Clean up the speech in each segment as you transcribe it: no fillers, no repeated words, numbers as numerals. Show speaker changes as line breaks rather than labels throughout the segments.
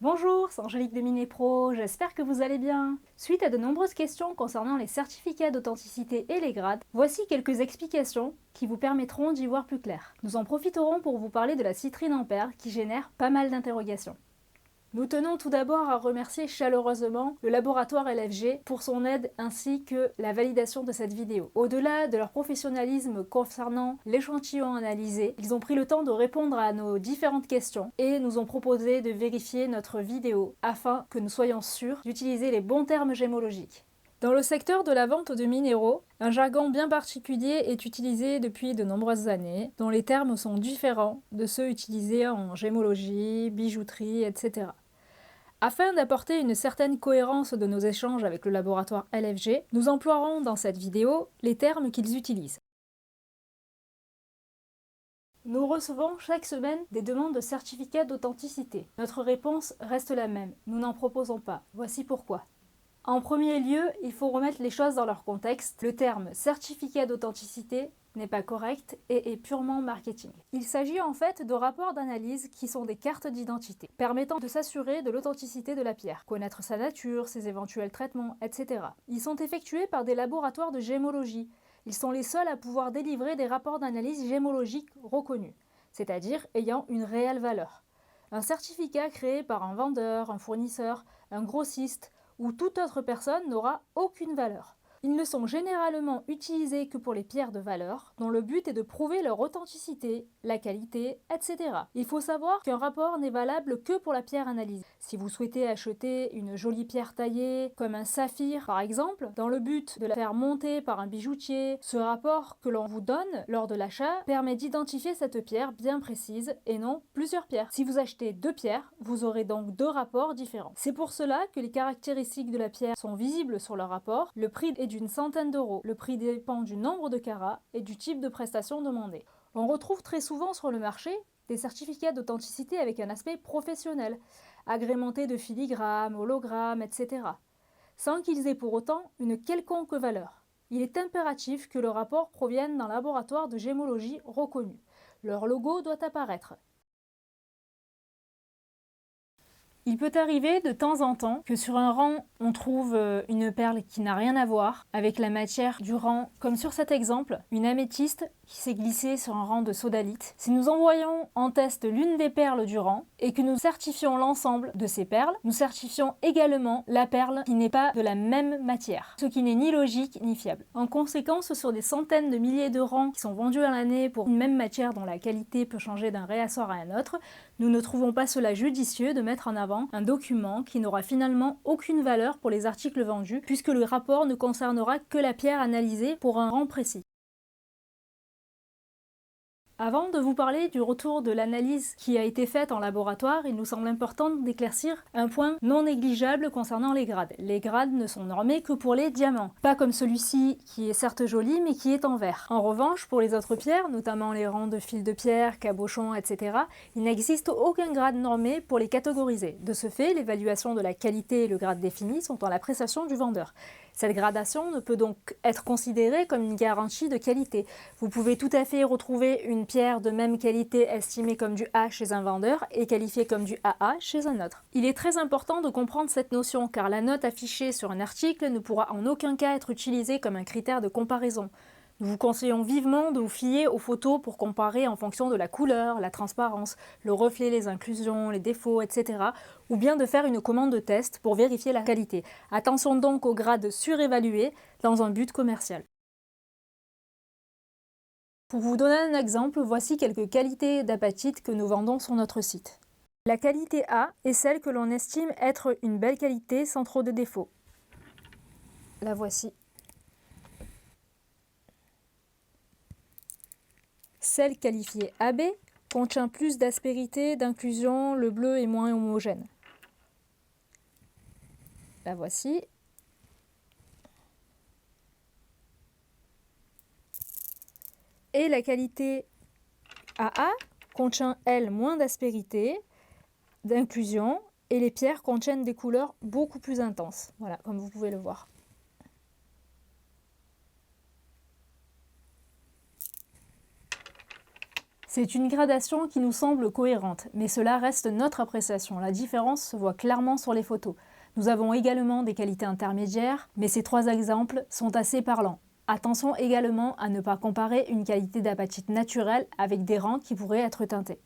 Bonjour, c'est Angélique de Minepro, j'espère que vous allez bien. Suite à de nombreuses questions concernant les certificats d'authenticité et les grades, voici quelques explications qui vous permettront d'y voir plus clair. Nous en profiterons pour vous parler de la citrine Ampère qui génère pas mal d'interrogations. Nous tenons tout d'abord à remercier chaleureusement le laboratoire LFG pour son aide ainsi que la validation de cette vidéo. Au-delà de leur professionnalisme concernant l'échantillon analysé, ils ont pris le temps de répondre à nos différentes questions et nous ont proposé de vérifier notre vidéo afin que nous soyons sûrs d'utiliser les bons termes gémologiques. Dans le secteur de la vente de minéraux, un jargon bien particulier est utilisé depuis de nombreuses années, dont les termes sont différents de ceux utilisés en gémologie, bijouterie, etc. Afin d'apporter une certaine cohérence de nos échanges avec le laboratoire LFG, nous emploierons dans cette vidéo les termes qu'ils utilisent. Nous recevons chaque semaine des demandes de certificats d'authenticité. Notre réponse reste la même, nous n'en proposons pas. Voici pourquoi. En premier lieu, il faut remettre les choses dans leur contexte. Le terme certificat d'authenticité n'est pas correct et est purement marketing. Il s'agit en fait de rapports d'analyse qui sont des cartes d'identité, permettant de s'assurer de l'authenticité de la pierre, connaître sa nature, ses éventuels traitements, etc. Ils sont effectués par des laboratoires de gémologie. Ils sont les seuls à pouvoir délivrer des rapports d'analyse gémologique reconnus, c'est-à-dire ayant une réelle valeur. Un certificat créé par un vendeur, un fournisseur, un grossiste ou toute autre personne n'aura aucune valeur. Ils ne sont généralement utilisés que pour les pierres de valeur, dont le but est de prouver leur authenticité, la qualité, etc. Il faut savoir qu'un rapport n'est valable que pour la pierre analysée. Si vous souhaitez acheter une jolie pierre taillée, comme un saphir par exemple, dans le but de la faire monter par un bijoutier, ce rapport que l'on vous donne lors de l'achat permet d'identifier cette pierre bien précise et non plusieurs pierres. Si vous achetez deux pierres, vous aurez donc deux rapports différents. C'est pour cela que les caractéristiques de la pierre sont visibles sur le rapport. Le prix est d'une centaine d'euros. Le prix dépend du nombre de carats et du type de prestation demandée. On retrouve très souvent sur le marché des certificats d'authenticité avec un aspect professionnel, agrémentés de filigranes, hologrammes, etc., sans qu'ils aient pour autant une quelconque valeur. Il est impératif que le rapport provienne d'un laboratoire de gémologie reconnu. Leur logo doit apparaître. Il peut arriver de temps en temps que sur un rang, on trouve une perle qui n'a rien à voir avec la matière du rang, comme sur cet exemple, une améthyste qui s'est glissée sur un rang de sodalite. Si nous envoyons en test l'une des perles du rang et que nous certifions l'ensemble de ces perles, nous certifions également la perle qui n'est pas de la même matière, ce qui n'est ni logique ni fiable. En conséquence, sur des centaines de milliers de rangs qui sont vendus à l'année pour une même matière dont la qualité peut changer d'un réassort à un autre, nous ne trouvons pas cela judicieux de mettre en avant un document qui n'aura finalement aucune valeur pour les articles vendus puisque le rapport ne concernera que la pierre analysée pour un rang précis. Avant de vous parler du retour de l'analyse qui a été faite en laboratoire, il nous semble important d'éclaircir un point non négligeable concernant les grades. Les grades ne sont normés que pour les diamants, pas comme celui-ci qui est certes joli mais qui est en verre. En revanche, pour les autres pierres, notamment les rangs de fils de pierre, cabochons, etc., il n'existe aucun grade normé pour les catégoriser. De ce fait, l'évaluation de la qualité et le grade défini sont en l'appréciation du vendeur. Cette gradation ne peut donc être considérée comme une garantie de qualité. Vous pouvez tout à fait retrouver une pierre de même qualité estimée comme du A chez un vendeur et qualifiée comme du AA chez un autre. Il est très important de comprendre cette notion car la note affichée sur un article ne pourra en aucun cas être utilisée comme un critère de comparaison. Nous vous conseillons vivement de vous fier aux photos pour comparer en fonction de la couleur, la transparence, le reflet, les inclusions, les défauts, etc. ou bien de faire une commande de test pour vérifier la qualité. Attention donc aux grades surévalués dans un but commercial. Pour vous donner un exemple, voici quelques qualités d'apatite que nous vendons sur notre site. La qualité A est celle que l'on estime être une belle qualité sans trop de défauts. La voici. Celle qualifiée AB contient plus d'aspérité, d'inclusion, le bleu est moins homogène. La voici. Et la qualité AA contient, elle, moins d'aspérité, d'inclusion, et les pierres contiennent des couleurs beaucoup plus intenses. Voilà, comme vous pouvez le voir. C'est une gradation qui nous semble cohérente, mais cela reste notre appréciation. La différence se voit clairement sur les photos. Nous avons également des qualités intermédiaires, mais ces 3 exemples sont assez parlants. Attention également à ne pas comparer une qualité d'apatite naturelle avec des rangs qui pourraient être teintés.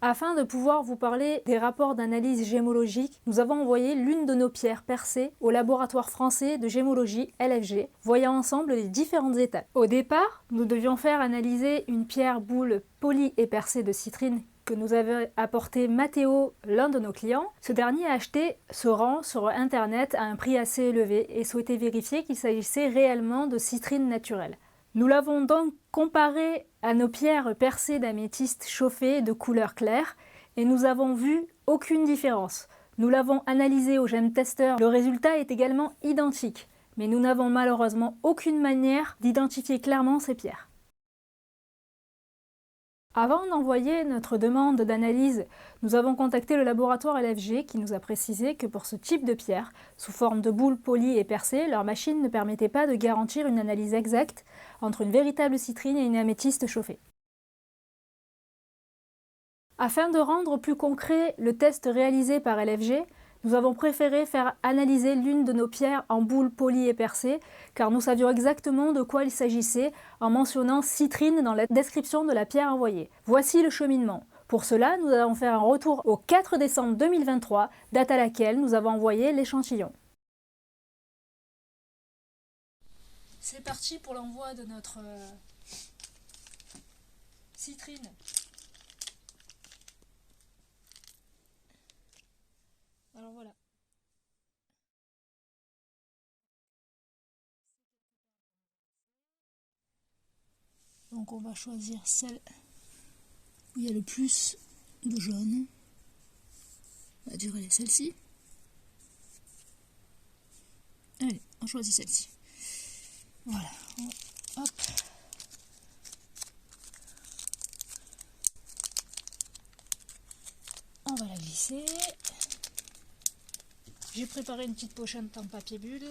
Afin de pouvoir vous parler des rapports d'analyse gémologique, nous avons envoyé l'une de nos pierres percées au laboratoire français de gémologie LFG, voyant ensemble les différentes étapes. Au départ, nous devions faire analyser une pierre boule polie et percée de citrine que nous avait apporté Matteo, l'un de nos clients. Ce dernier a acheté ce rang sur internet à un prix assez élevé et souhaitait vérifier qu'il s'agissait réellement de citrine naturelle. Nous l'avons donc comparé à nos pierres percées d'améthyste chauffée de couleur claire et nous avons vu aucune différence. Nous l'avons analysé au gem tester, le résultat est également identique, mais nous n'avons malheureusement aucune manière d'identifier clairement ces pierres. Avant d'envoyer notre demande d'analyse, nous avons contacté le laboratoire LFG qui nous a précisé que pour ce type de pierre, sous forme de boule polie et percée, leur machine ne permettait pas de garantir une analyse exacte entre une véritable citrine et une améthyste chauffée. Afin de rendre plus concret le test réalisé par LFG, nous avons préféré faire analyser l'une de nos pierres en boule polie et percée, car nous savions exactement de quoi il s'agissait en mentionnant citrine dans la description de la pierre envoyée. Voici le cheminement. Pour cela, nous allons faire un retour au 4 décembre 2023, date à laquelle nous avons envoyé l'échantillon. C'est parti pour l'envoi de notre citrine. Alors voilà. Donc on va choisir celle où il y a le plus de jaune. On va dire elle est celle-ci. Allez, on choisit celle-ci. Voilà. Hop. On va la glisser. J'ai préparé une petite pochette en papier bulle.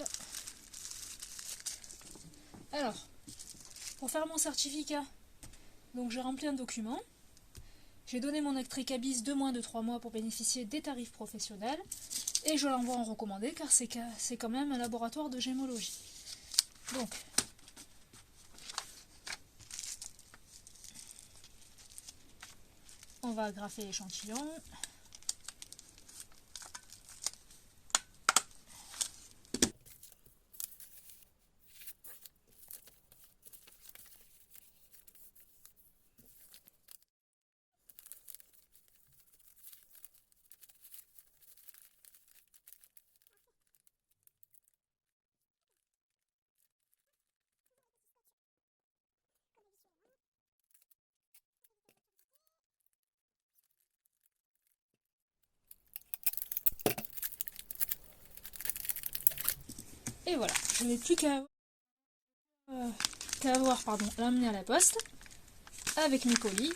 Alors, pour faire mon certificat, donc j'ai rempli un document. J'ai donné mon Electricabis de moins de 3 mois pour bénéficier des tarifs professionnels. Et je l'envoie en recommandé car c'est quand même un laboratoire de gémologie. Donc, on va agrafer l'échantillon. Et voilà, je n'ai plus qu'à l'amener à la poste avec mes colis.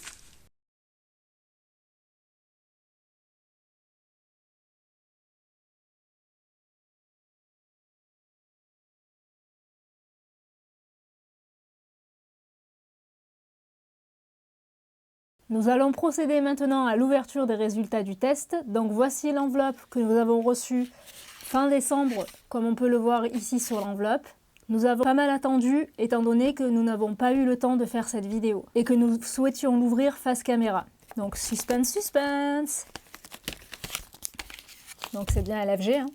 Nous allons procéder maintenant à l'ouverture des résultats du test. Donc voici l'enveloppe que nous avons reçue fin décembre, comme on peut le voir ici sur l'enveloppe. Nous avons pas mal attendu étant donné que nous n'avons pas eu le temps de faire cette vidéo et que nous souhaitions l'ouvrir face caméra. Donc suspense, suspense. Donc c'est bien LFG, hein.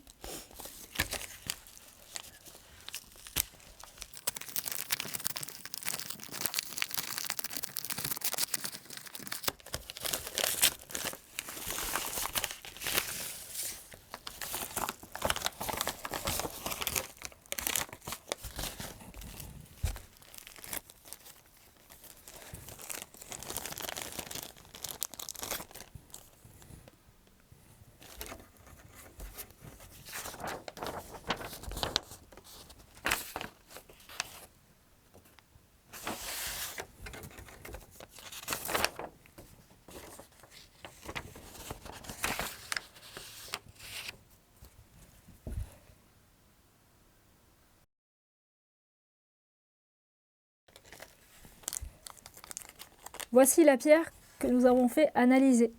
Voici la pierre que nous avons fait analyser.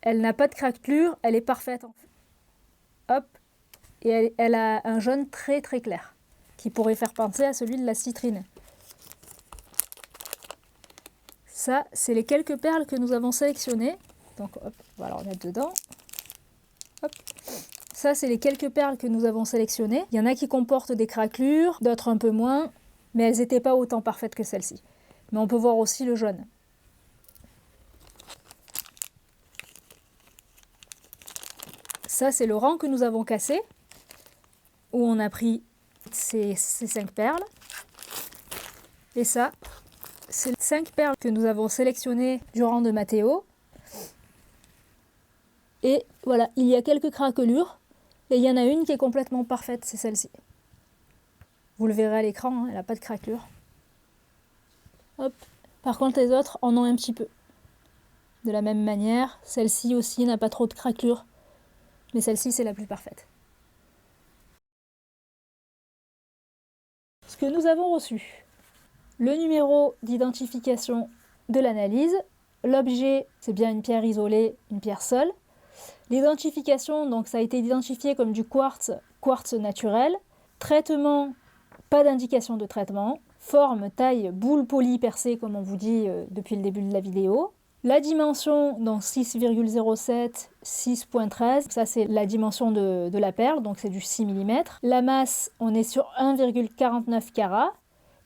Elle n'a pas de craquelure, elle est parfaite. Hop, et elle a un jaune très très clair, qui pourrait faire penser à celui de la citrine. Ça, c'est les quelques perles que nous avons sélectionnées. Donc hop, on va leur mettre dedans. Hop. Ça, c'est les quelques perles que nous avons sélectionnées. Il y en a qui comportent des craquelures, d'autres un peu moins, mais elles n'étaient pas autant parfaites que celle-ci. Mais on peut voir aussi le jaune. Ça, c'est le rang que nous avons cassé, où on a pris ces 5 perles. Et ça, c'est les 5 perles que nous avons sélectionnées du rang de Mathéo. Et voilà, il y a quelques craquelures. Et il y en a une qui est complètement parfaite, c'est celle-ci. Vous le verrez à l'écran, hein, elle n'a pas de craquelure. Hop. Par contre, les autres en ont un petit peu. De la même manière, celle-ci aussi n'a pas trop de craquelure. Mais celle-ci, c'est la plus parfaite. Ce que nous avons reçu. Le numéro d'identification de l'analyse. L'objet, c'est bien une pierre isolée, une pierre seule. L'identification, donc ça a été identifié comme du quartz naturel. Traitement, pas d'indication de traitement. Forme, taille, boule polie percée, comme on vous dit depuis le début de la vidéo. La dimension, donc 6,07, 6,13, ça c'est la dimension de la perle, donc c'est du 6 mm. La masse, on est sur 1,49 carats.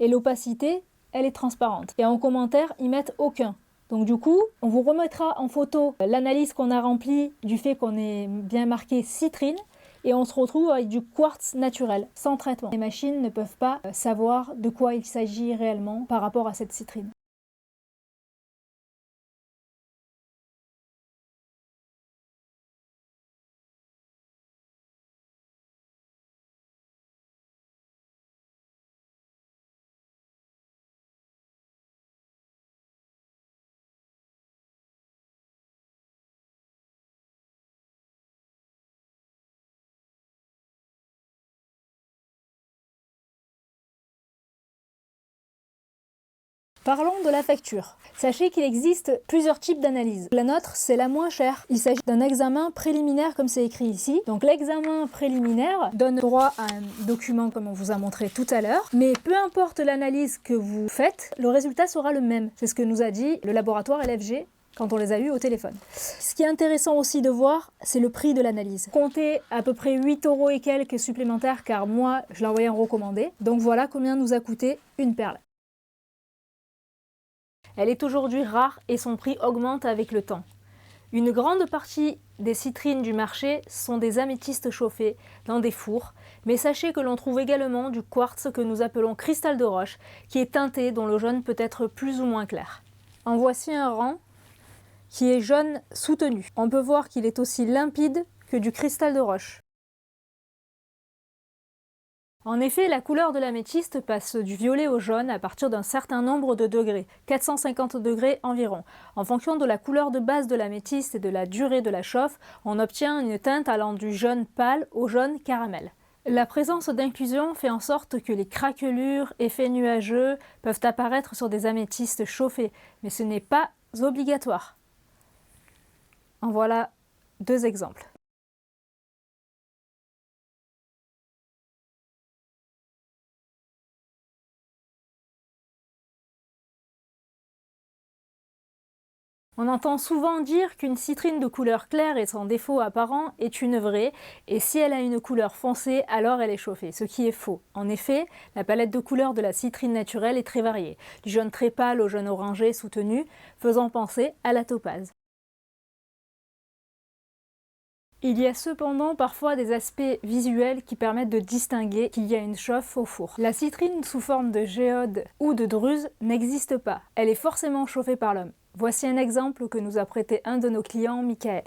Et l'opacité, elle est transparente. Et en commentaire, ils mettent aucun. Donc du coup, on vous remettra en photo l'analyse qu'on a remplie du fait qu'on ait bien marqué citrine et on se retrouve avec du quartz naturel, sans traitement. Les machines ne peuvent pas savoir de quoi il s'agit réellement par rapport à cette citrine. Parlons de la facture. Sachez qu'il existe plusieurs types d'analyses. La nôtre, c'est la moins chère. Il s'agit d'un examen préliminaire comme c'est écrit ici. Donc l'examen préliminaire donne droit à un document comme on vous a montré tout à l'heure. Mais peu importe l'analyse que vous faites, le résultat sera le même. C'est ce que nous a dit le laboratoire LFG quand on les a eus au téléphone. Ce qui est intéressant aussi de voir, c'est le prix de l'analyse. Comptez à peu près 8 € et quelques supplémentaires car moi, je l'ai envoyé en recommandé. Donc voilà combien nous a coûté une perle. Elle est aujourd'hui rare et son prix augmente avec le temps. Une grande partie des citrines du marché sont des améthystes chauffés dans des fours, mais sachez que l'on trouve également du quartz que nous appelons cristal de roche, qui est teinté dont le jaune peut être plus ou moins clair. En voici un rang qui est jaune soutenu. On peut voir qu'il est aussi limpide que du cristal de roche. En effet, la couleur de l'améthyste passe du violet au jaune à partir d'un certain nombre de degrés, 450 degrés environ. En fonction de la couleur de base de l'améthyste et de la durée de la chauffe, on obtient une teinte allant du jaune pâle au jaune caramel. La présence d'inclusion fait en sorte que les craquelures, effets nuageux peuvent apparaître sur des améthystes chauffés, mais ce n'est pas obligatoire. En voilà 2 exemples. On entend souvent dire qu'une citrine de couleur claire et sans défaut apparent est une vraie, et si elle a une couleur foncée, alors elle est chauffée, ce qui est faux. En effet, la palette de couleurs de la citrine naturelle est très variée, du jaune très pâle au jaune orangé soutenu, faisant penser à la topaze. Il y a cependant parfois des aspects visuels qui permettent de distinguer qu'il y a une chauffe au four. La citrine sous forme de géode ou de druse n'existe pas, elle est forcément chauffée par l'homme. Voici un exemple que nous a prêté un de nos clients, Michael.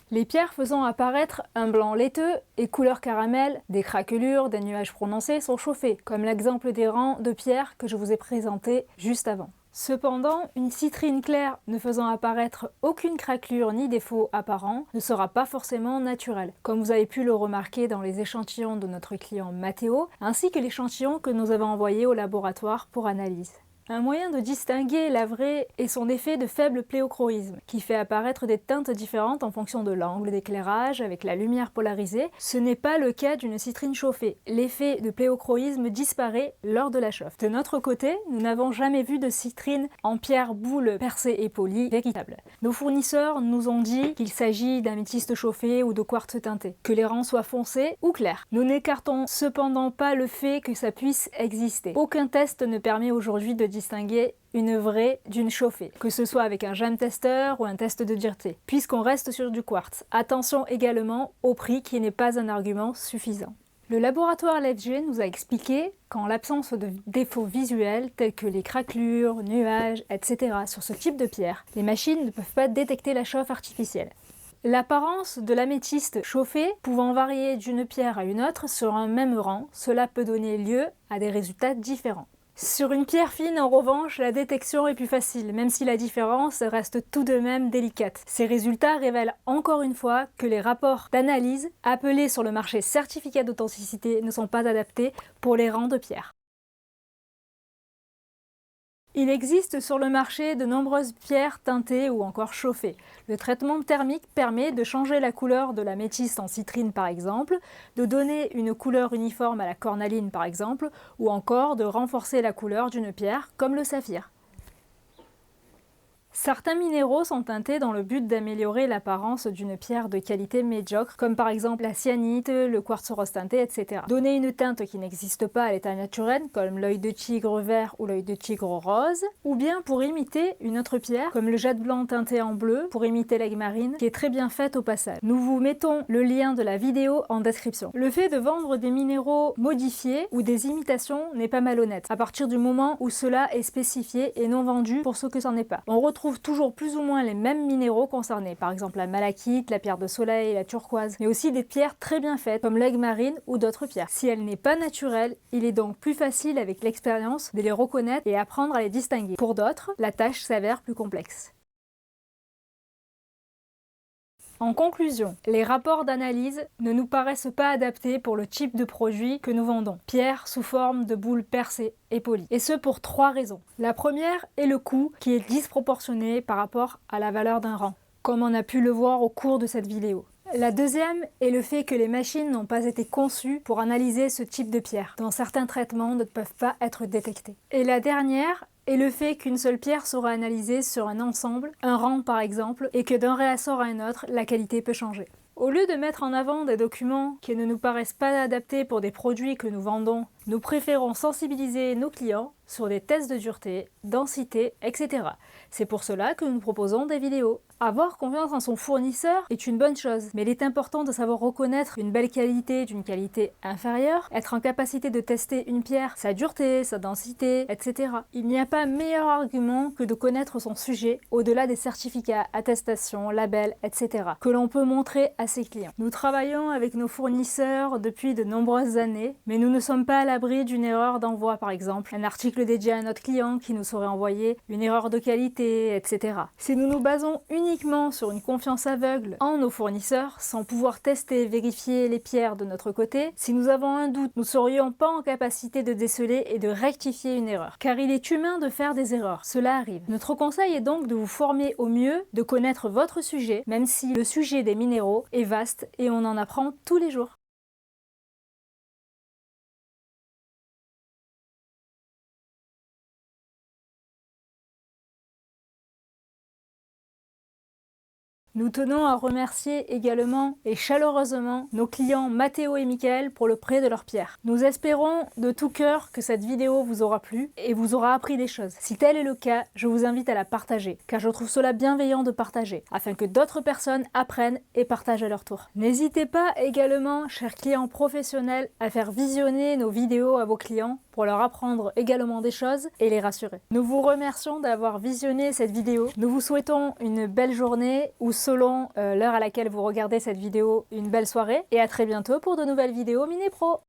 Les pierres faisant apparaître un blanc laiteux et couleur caramel, des craquelures, des nuages prononcés sont chauffées, comme l'exemple des rangs de pierres que je vous ai présenté juste avant. Cependant, une citrine claire ne faisant apparaître aucune craquelure ni défaut apparent ne sera pas forcément naturelle, comme vous avez pu le remarquer dans les échantillons de notre client Matteo, ainsi que l'échantillon que nous avons envoyé au laboratoire pour analyse. Un moyen de distinguer la vraie est son effet de faible pléochroïsme, qui fait apparaître des teintes différentes en fonction de l'angle d'éclairage avec la lumière polarisée. Ce n'est pas le cas d'une citrine chauffée. L'effet de pléochroïsme disparaît lors de la chauffe. De notre côté, nous n'avons jamais vu de citrine en pierre boule percée et polie véritable. Nos fournisseurs nous ont dit qu'il s'agit d'améthyste chauffé ou de quartz teinté, que les rangs soient foncés ou clairs. Nous n'écartons cependant pas le fait que ça puisse exister. Aucun test ne permet aujourd'hui de distinguer une vraie d'une chauffée, que ce soit avec un jam tester ou un test de dureté, puisqu'on reste sur du quartz. Attention également au prix qui n'est pas un argument suffisant. Le laboratoire LFG nous a expliqué qu'en l'absence de défauts visuels tels que les craquelures, nuages, etc. sur ce type de pierre, les machines ne peuvent pas détecter la chauffe artificielle. L'apparence de l'améthyste chauffé pouvant varier d'une pierre à une autre sur un même rang, cela peut donner lieu à des résultats différents. Sur une pierre fine, en revanche, la détection est plus facile, même si la différence reste tout de même délicate. Ces résultats révèlent encore une fois que les rapports d'analyse, appelés sur le marché certificat d'authenticité, ne sont pas adaptés pour les rangs de pierre. Il existe sur le marché de nombreuses pierres teintées ou encore chauffées. Le traitement thermique permet de changer la couleur de l'améthyste en citrine par exemple, de donner une couleur uniforme à la cornaline par exemple, ou encore de renforcer la couleur d'une pierre comme le saphir. Certains minéraux sont teintés dans le but d'améliorer l'apparence d'une pierre de qualité médiocre, comme par exemple la cyanite, le quartz rose teinté, etc. Donner une teinte qui n'existe pas à l'état naturel, comme l'œil de tigre vert ou l'œil de tigre rose, ou bien pour imiter une autre pierre, comme le jade blanc teinté en bleu, pour imiter l'aigle marine, qui est très bien faite au passage. Nous vous mettons le lien de la vidéo en description. Le fait de vendre des minéraux modifiés ou des imitations n'est pas malhonnête, à partir du moment où cela est spécifié et non vendu pour ce que c'en est pas. On retrouve toujours plus ou moins les mêmes minéraux concernés, par exemple la malachite, la pierre de soleil, la turquoise, mais aussi des pierres très bien faites comme l'aigle marine ou d'autres pierres. Si elle n'est pas naturelle, il est donc plus facile avec l'expérience de les reconnaître et apprendre à les distinguer. Pour d'autres, la tâche s'avère plus complexe. En conclusion, les rapports d'analyse ne nous paraissent pas adaptés pour le type de produit que nous vendons. Pierre sous forme de boule percée et polie. Et ce pour 3 raisons. La première est le coût qui est disproportionné par rapport à la valeur d'un rang, comme on a pu le voir au cours de cette vidéo. La deuxième est le fait que les machines n'ont pas été conçues pour analyser ce type de pierre, dont certains traitements ne peuvent pas être détectés. Et la dernière est le fait qu'une seule pierre sera analysée sur un ensemble, un rang par exemple, et que d'un réassort à un autre, la qualité peut changer. Au lieu de mettre en avant des documents qui ne nous paraissent pas adaptés pour des produits que nous vendons, nous préférons sensibiliser nos clients sur des tests de dureté, densité, etc. C'est pour cela que nous proposons des vidéos. Avoir confiance en son fournisseur est une bonne chose, mais il est important de savoir reconnaître une belle qualité d'une qualité inférieure, être en capacité de tester une pierre, sa dureté, sa densité, etc. Il n'y a pas meilleur argument que de connaître son sujet au-delà des certificats, attestations, labels, etc. que l'on peut montrer à ses clients. Nous travaillons avec nos fournisseurs depuis de nombreuses années, mais nous ne sommes pas à l'abri d'une erreur d'envoi par exemple, un article dédié à notre client qui nous serait envoyé, une erreur de qualité, etc. Si nous nous basons uniquement sur une confiance aveugle en nos fournisseurs, sans pouvoir tester et vérifier les pierres de notre côté, si nous avons un doute, nous ne serions pas en capacité de déceler et de rectifier une erreur. Car il est humain de faire des erreurs, cela arrive. Notre conseil est donc de vous former au mieux, de connaître votre sujet, même si le sujet des minéraux est vaste et on en apprend tous les jours. Nous tenons à remercier également et chaleureusement nos clients Matteo et Michael pour le prêt de leurs pierres. Nous espérons de tout cœur que cette vidéo vous aura plu et vous aura appris des choses. Si tel est le cas, je vous invite à la partager, car je trouve cela bienveillant de partager, afin que d'autres personnes apprennent et partagent à leur tour. N'hésitez pas également, chers clients professionnels, à faire visionner nos vidéos à vos clients pour leur apprendre également des choses et les rassurer. Nous vous remercions d'avoir visionné cette vidéo. Nous vous souhaitons une belle journée ou selon l'heure à laquelle vous regardez cette vidéo, une belle soirée et à très bientôt pour de nouvelles vidéos Minepro.